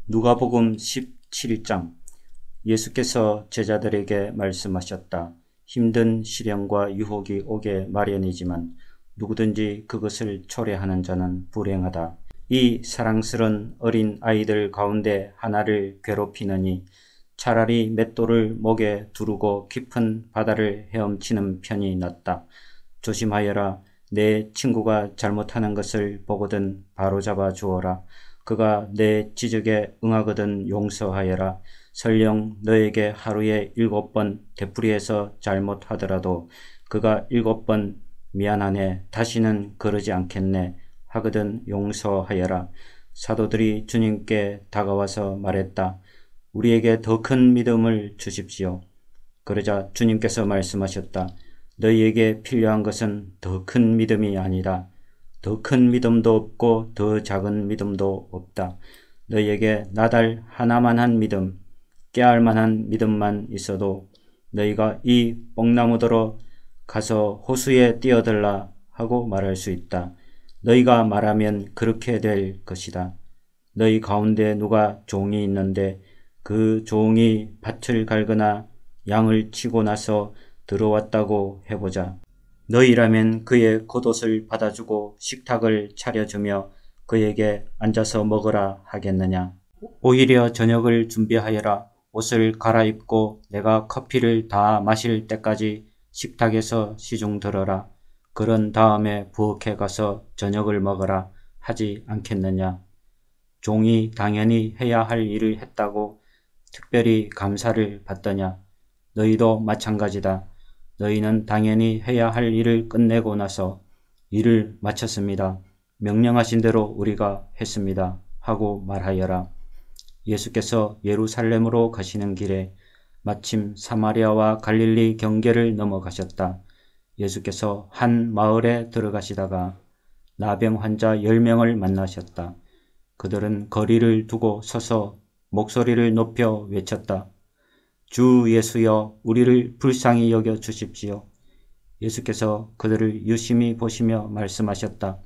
누가복음 17장. 예수께서 제자들에게 말씀하셨다. 힘든 시련과 유혹이 오게 마련이지만 누구든지 그것을 초래하는 자는 불행하다. 이 사랑스런 어린 아이들 가운데 하나를 괴롭히느니 차라리 맷돌을 목에 두르고 깊은 바다를 헤엄치는 편이 낫다. 조심하여라. 내 친구가 잘못하는 것을 보거든 바로잡아 주어라. 그가 내 지적에 응하거든 용서하여라. 설령 너에게 하루에 7번 되풀이해서 잘못하더라도 그가 7번 미안하네, 다시는 그러지 않겠네 하거든 용서하여라. 사도들이 주님께 다가와서 말했다. 우리에게 더 큰 믿음을 주십시오. 그러자 주님께서 말씀하셨다. 너희에게 필요한 것은 더 큰 믿음이 아니라 더 큰 믿음도 없고 더 작은 믿음도 없다. 너희에게 나달 하나만한 믿음, 깨알만한 믿음만 있어도 너희가 이 뽕나무더러 가서 호수에 뛰어들라 하고 말할 수 있다. 너희가 말하면 그렇게 될 것이다. 너희 가운데 누가 종이 있는데 그 종이 밭을 갈거나 양을 치고 나서 들어왔다고 해보자. 너희라면 그의 겉옷을 받아주고 식탁을 차려주며 그에게 앉아서 먹으라 하겠느냐. 오히려 저녁을 준비하여라. 옷을 갈아입고 내가 커피를 다 마실 때까지 식탁에서 시중 들어라. 그런 다음에 부엌에 가서 저녁을 먹으라 하지 않겠느냐. 종이 당연히 해야 할 일을 했다고 특별히 감사를 받더냐. 너희도 마찬가지다. 너희는 당연히 해야 할 일을 끝내고 나서 일을 마쳤습니다. 명령하신 대로 우리가 했습니다. 하고 말하여라. 예수께서 예루살렘으로 가시는 길에 마침 사마리아와 갈릴리 경계를 넘어가셨다. 예수께서 한 마을에 들어가시다가 나병 환자 10명을 만나셨다. 그들은 거리를 두고 서서 목소리를 높여 외쳤다. 주 예수여, 우리를 불쌍히 여겨 주십시오. 예수께서 그들을 유심히 보시며 말씀하셨다.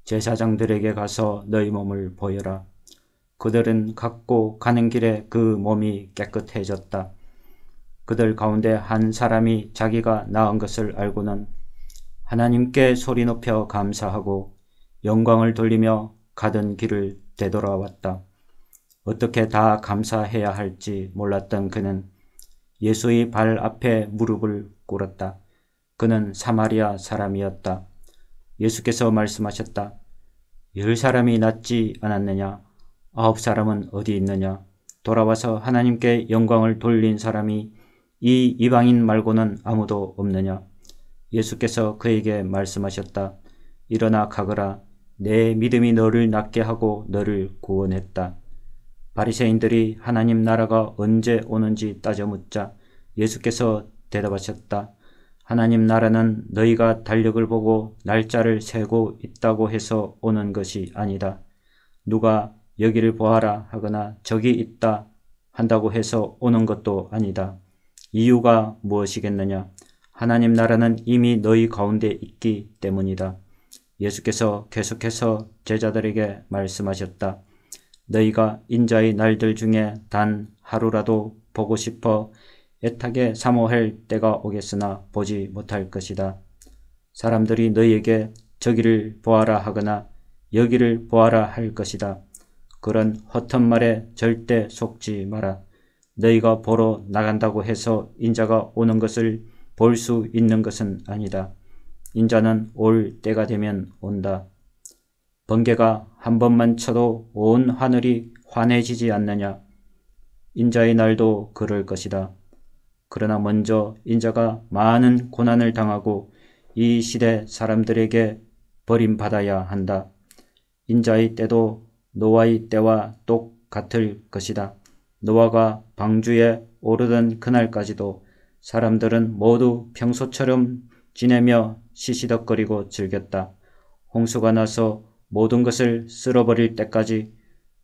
제사장들에게 가서 너희 몸을 보여라. 그들은 갖고 가는 길에 그 몸이 깨끗해졌다. 그들 가운데 한 사람이 자기가 나은 것을 알고는 하나님께 소리 높여 감사하고 영광을 돌리며 가던 길을 되돌아왔다. 어떻게 다 감사해야 할지 몰랐던 그는 예수의 발 앞에 무릎을 꿇었다. 그는 사마리아 사람이었다. 예수께서 말씀하셨다. 10사람이 낫지 않았느냐? 9사람은 어디 있느냐? 돌아와서 하나님께 영광을 돌린 사람이 이 이방인 말고는 아무도 없느냐? 예수께서 그에게 말씀하셨다. 일어나 가거라. 내 믿음이 너를 낫게 하고 너를 구원했다. 바리새인들이 하나님 나라가 언제 오는지 따져 묻자 예수께서 대답하셨다. 하나님 나라는 너희가 달력을 보고 날짜를 세고 있다고 해서 오는 것이 아니다. 누가 여기를 보아라 하거나 저기 있다 한다고 해서 오는 것도 아니다. 이유가 무엇이겠느냐? 하나님 나라는 이미 너희 가운데 있기 때문이다. 예수께서 계속해서 제자들에게 말씀하셨다. 너희가 인자의 날들 중에 단 하루라도 보고 싶어 애타게 사모할 때가 오겠으나 보지 못할 것이다. 사람들이 너희에게 저기를 보아라 하거나 여기를 보아라 할 것이다. 그런 헛된 말에 절대 속지 마라. 너희가 보러 나간다고 해서 인자가 오는 것을 볼 수 있는 것은 아니다. 인자는 올 때가 되면 온다. 번개가 한 번만 쳐도 온 하늘이 환해지지 않느냐. 인자의 날도 그럴 것이다. 그러나 먼저 인자가 많은 고난을 당하고 이 시대 사람들에게 버림받아야 한다. 인자의 때도 노아의 때와 똑같을 것이다. 노아가 방주에 오르던 그날까지도 사람들은 모두 평소처럼 지내며 시시덕거리고 즐겼다. 홍수가 나서 모든 것을 쓸어버릴 때까지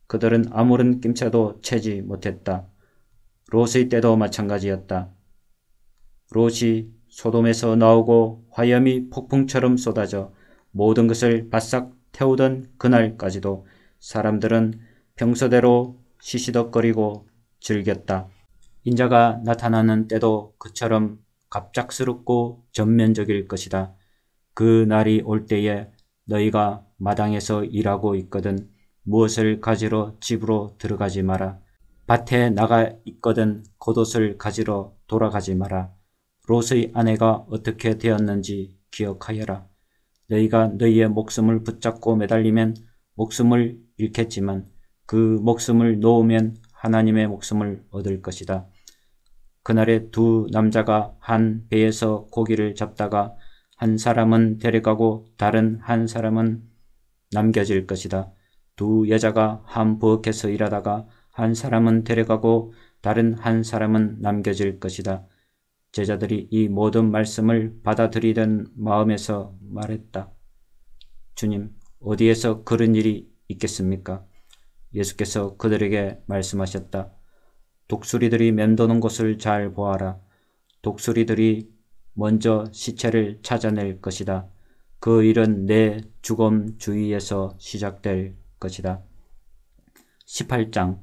그들은 아무런 낌새도 채지 못했다. 롯의 때도 마찬가지였다. 롯이 소돔에서 나오고 화염이 폭풍처럼 쏟아져 모든 것을 바싹 태우던 그날까지도 사람들은 평소대로 시시덕거리고 즐겼다. 인자가 나타나는 때도 그처럼 갑작스럽고 전면적일 것이다. 그 날이 올 때에 너희가 마당에서 일하고 있거든 무엇을 가지러 집으로 들어가지 마라. 밭에 나가 있거든 겉옷을 가지러 돌아가지 마라. 롯의 아내가 어떻게 되었는지 기억하여라. 너희가 너희의 목숨을 붙잡고 매달리면 목숨을 잃겠지만 그 목숨을 놓으면 하나님의 목숨을 얻을 것이다. 그날에 두 남자가 한 배에서 고기를 잡다가 한 사람은 데려가고 다른 한 사람은 남겨질 것이다. 두 여자가 한 부엌에서 일하다가 한 사람은 데려가고 다른 한 사람은 남겨질 것이다. 제자들이 이 모든 말씀을 받아들이던 마음에서 말했다. 주님, 어디에서 그런 일이 있겠습니까? 예수께서 그들에게 말씀하셨다. 독수리들이 맴도는 곳을 잘 보아라. 독수리들이 먼저 시체를 찾아낼 것이다. 그 일은 내 죽음 주위에서 시작될 것이다. 18장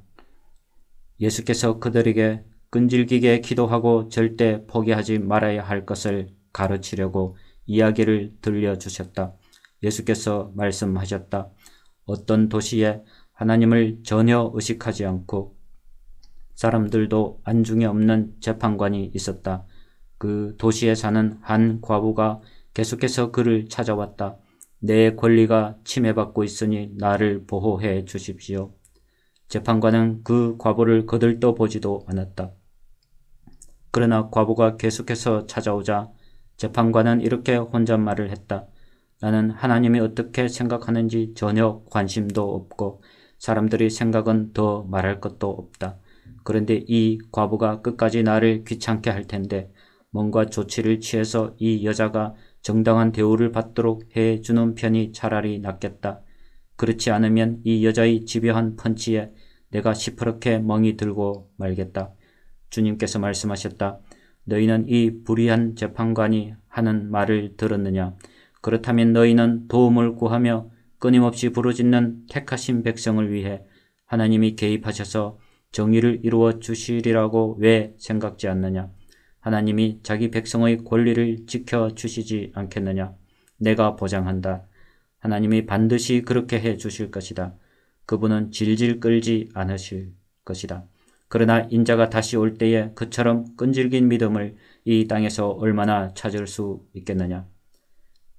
예수께서 그들에게 끈질기게 기도하고 절대 포기하지 말아야 할 것을 가르치려고 이야기를 들려주셨다. 예수께서 말씀하셨다. 어떤 도시에 하나님을 전혀 의식하지 않고 사람들도 안중에 없는 재판관이 있었다. 그 도시에 사는 한 과부가 계속해서 그를 찾아왔다. 내 권리가 침해받고 있으니 나를 보호해 주십시오. 재판관은 그 과부를 거들떠 보지도 않았다. 그러나 과부가 계속해서 찾아오자 재판관은 이렇게 혼잣말을 했다. 나는 하나님이 어떻게 생각하는지 전혀 관심도 없고 사람들이 생각은 더 말할 것도 없다. 그런데 이 과부가 끝까지 나를 귀찮게 할 텐데 뭔가 조치를 취해서 이 여자가 정당한 대우를 받도록 해주는 편이 차라리 낫겠다. 그렇지 않으면 이 여자의 집요한 펀치에 내가 시퍼렇게 멍이 들고 말겠다. 주님께서 말씀하셨다. 너희는 이 불의한 재판관이 하는 말을 들었느냐? 그렇다면 너희는 도움을 구하며 끊임없이 부르짖는 택하신 백성을 위해 하나님이 개입하셔서 정의를 이루어 주시리라고 왜 생각지 않느냐? 하나님이 자기 백성의 권리를 지켜주시지 않겠느냐? 내가 보장한다. 하나님이 반드시 그렇게 해 주실 것이다. 그분은 질질 끌지 않으실 것이다. 그러나 인자가 다시 올 때에 그처럼 끈질긴 믿음을 이 땅에서 얼마나 찾을 수 있겠느냐?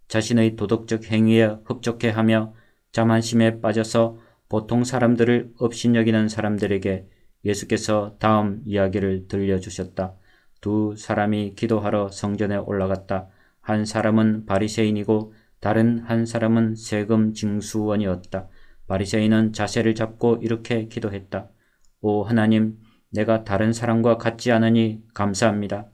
자신의 도덕적 행위에 흡족해하며 자만심에 빠져서 보통 사람들을 업신여기는 사람들에게 예수께서 다음 이야기를 들려주셨다. 두 사람이 기도하러 성전에 올라갔다. 한 사람은 바리새인이고 다른 한 사람은 세금 징수원이었다. 바리새인은 자세를 잡고 이렇게 기도했다. 오 하나님, 내가 다른 사람과 같지 않으니 감사합니다.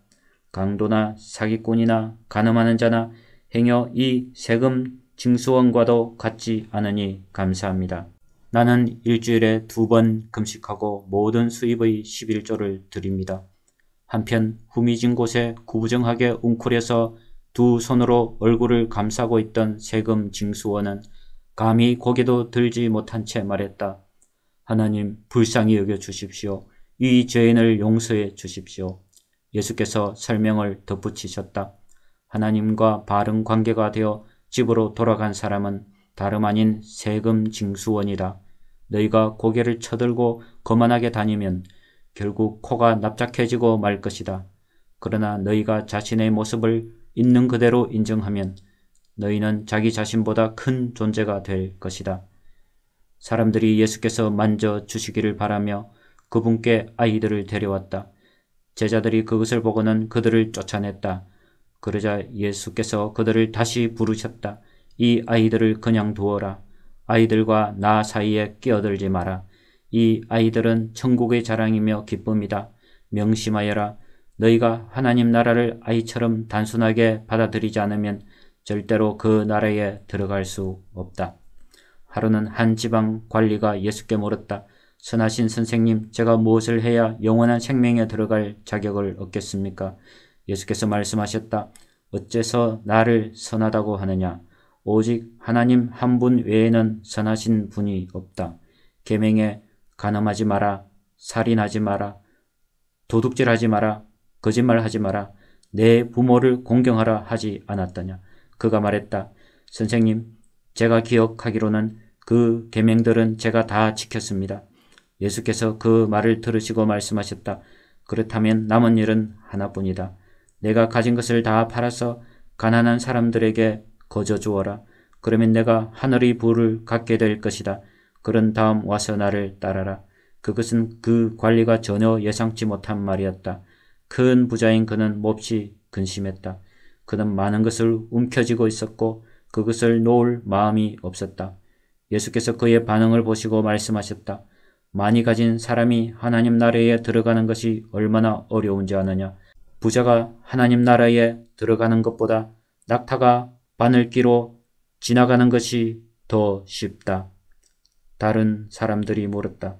강도나 사기꾼이나 간음하는 자나 행여 이 세금 징수원과도 같지 않으니 감사합니다. 나는 일주일에 2번 금식하고 모든 수입의 11조를 드립니다. 한편 후미진 곳에 구부정하게 웅크려서 두 손으로 얼굴을 감싸고 있던 세금 징수원은 감히 고개도 들지 못한 채 말했다. 하나님, 불쌍히 여겨 주십시오. 이 죄인을 용서해 주십시오. 예수께서 설명을 덧붙이셨다. 하나님과 바른 관계가 되어 집으로 돌아간 사람은 다름 아닌 세금 징수원이다. 너희가 고개를 쳐들고 거만하게 다니면 결국 코가 납작해지고 말 것이다. 그러나 너희가 자신의 모습을 있는 그대로 인정하면 너희는 자기 자신보다 큰 존재가 될 것이다. 사람들이 예수께서 만져주시기를 바라며 그분께 아이들을 데려왔다. 제자들이 그것을 보고는 그들을 쫓아냈다. 그러자 예수께서 그들을 다시 부르셨다. 이 아이들을 그냥 두어라. 아이들과 나 사이에 끼어들지 마라. 이 아이들은 천국의 자랑이며 기쁨이다. 명심하여라. 너희가 하나님 나라를 아이처럼 단순하게 받아들이지 않으면 절대로 그 나라에 들어갈 수 없다. 하루는 한 지방 관리가 예수께 물었다. 선하신 선생님, 제가 무엇을 해야 영원한 생명에 들어갈 자격을 얻겠습니까? 예수께서 말씀하셨다. 어째서 나를 선하다고 하느냐? 오직 하나님 한 분 외에는 선하신 분이 없다. 계명에 간음하지 마라, 살인하지 마라, 도둑질하지 마라, 거짓말하지 마라, 내 부모를 공경하라 하지 않았더냐. 그가 말했다. 선생님, 제가 기억하기로는 그 계명들은 제가 다 지켰습니다. 예수께서 그 말을 들으시고 말씀하셨다. 그렇다면 남은 일은 하나뿐이다. 내가 가진 것을 다 팔아서 가난한 사람들에게 거저 주어라. 그러면 내가 하늘의 부를 갖게 될 것이다. 그런 다음 와서 나를 따라라. 그것은 그 관리가 전혀 예상치 못한 말이었다. 큰 부자인 그는 몹시 근심했다. 그는 많은 것을 움켜쥐고 있었고 그것을 놓을 마음이 없었다. 예수께서 그의 반응을 보시고 말씀하셨다. 많이 가진 사람이 하나님 나라에 들어가는 것이 얼마나 어려운지 아느냐. 부자가 하나님 나라에 들어가는 것보다 낙타가 바늘기로 지나가는 것이 더 쉽다. 다른 사람들이 물었다.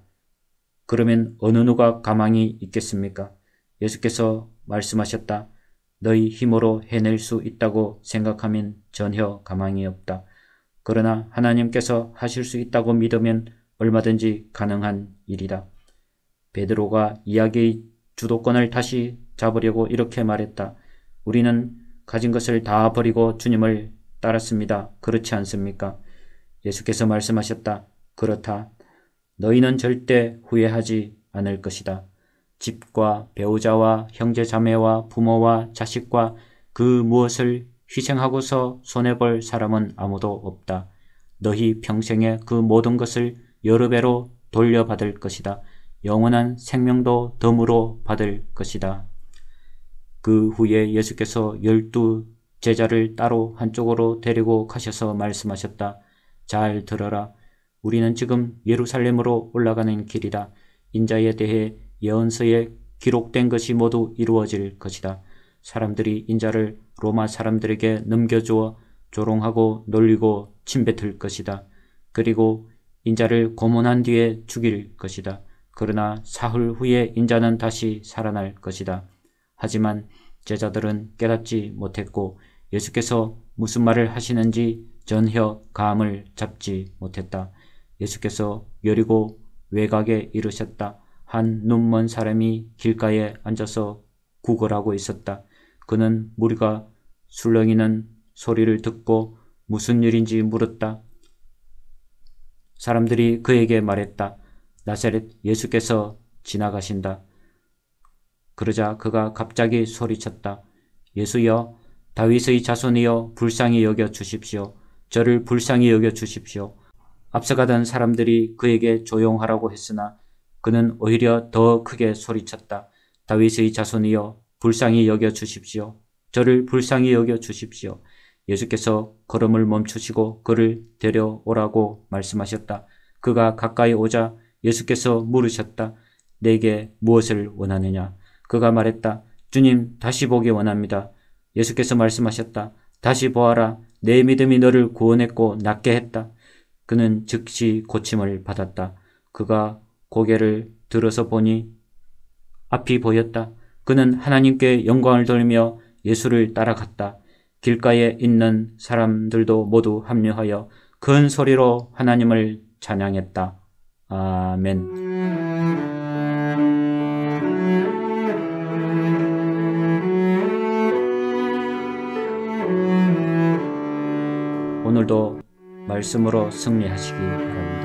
그러면 어느 누가 가망이 있겠습니까? 예수께서 말씀하셨다. 너희 힘으로 해낼 수 있다고 생각하면 전혀 가망이 없다. 그러나 하나님께서 하실 수 있다고 믿으면 얼마든지 가능한 일이다. 베드로가 이야기의 주도권을 다시 잡으려고 이렇게 말했다. 우리는 가진 것을 다 버리고 주님을 따랐습니다. 그렇지 않습니까? 예수께서 말씀하셨다. 그렇다. 너희는 절대 후회하지 않을 것이다. 집과 배우자와 형제자매와 부모와 자식과 그 무엇을 희생하고서 손해볼 사람은 아무도 없다. 너희 평생에 그 모든 것을 여러 배로 돌려받을 것이다. 영원한 생명도 덤으로 받을 것이다. 그 후에 예수께서 12 제자를 따로 한쪽으로 데리고 가셔서 말씀하셨다. 잘 들어라. 우리는 지금 예루살렘으로 올라가는 길이다. 인자에 대해 예언서에 기록된 것이 모두 이루어질 것이다. 사람들이 인자를 로마 사람들에게 넘겨주어 조롱하고 놀리고 침뱉을 것이다. 그리고 인자를 고문한 뒤에 죽일 것이다. 그러나 사흘 후에 인자는 다시 살아날 것이다. 하지만 제자들은 깨닫지 못했고 예수께서 무슨 말을 하시는지 전혀 감을 잡지 못했다. 예수께서 여리고 외곽에 이르셨다. 한 눈먼 사람이 길가에 앉아서 구걸하고 있었다. 그는 무리가 술렁이는 소리를 듣고 무슨 일인지 물었다. 사람들이 그에게 말했다. 나사렛 예수께서 지나가신다. 그러자 그가 갑자기 소리쳤다. 예수여, 다윗의 자손이여 불쌍히 여겨 주십시오. 저를 불쌍히 여겨 주십시오. 앞서가던 사람들이 그에게 조용하라고 했으나 그는 오히려 더 크게 소리쳤다. 다윗의 자손이여 불쌍히 여겨 주십시오. 저를 불쌍히 여겨 주십시오. 예수께서 걸음을 멈추시고 그를 데려오라고 말씀하셨다. 그가 가까이 오자 예수께서 물으셨다. 내게 무엇을 원하느냐? 그가 말했다. 주님, 다시 보기 원합니다. 예수께서 말씀하셨다. 다시 보아라. 내 믿음이 너를 구원했고 낫게 했다. 그는 즉시 고침을 받았다. 그가 고개를 들어서 보니 앞이 보였다. 그는 하나님께 영광을 돌리며 예수를 따라갔다. 길가에 있는 사람들도 모두 합류하여 큰 소리로 하나님을 찬양했다. 아멘. 오늘도 말씀으로 승리하시기 바랍니다.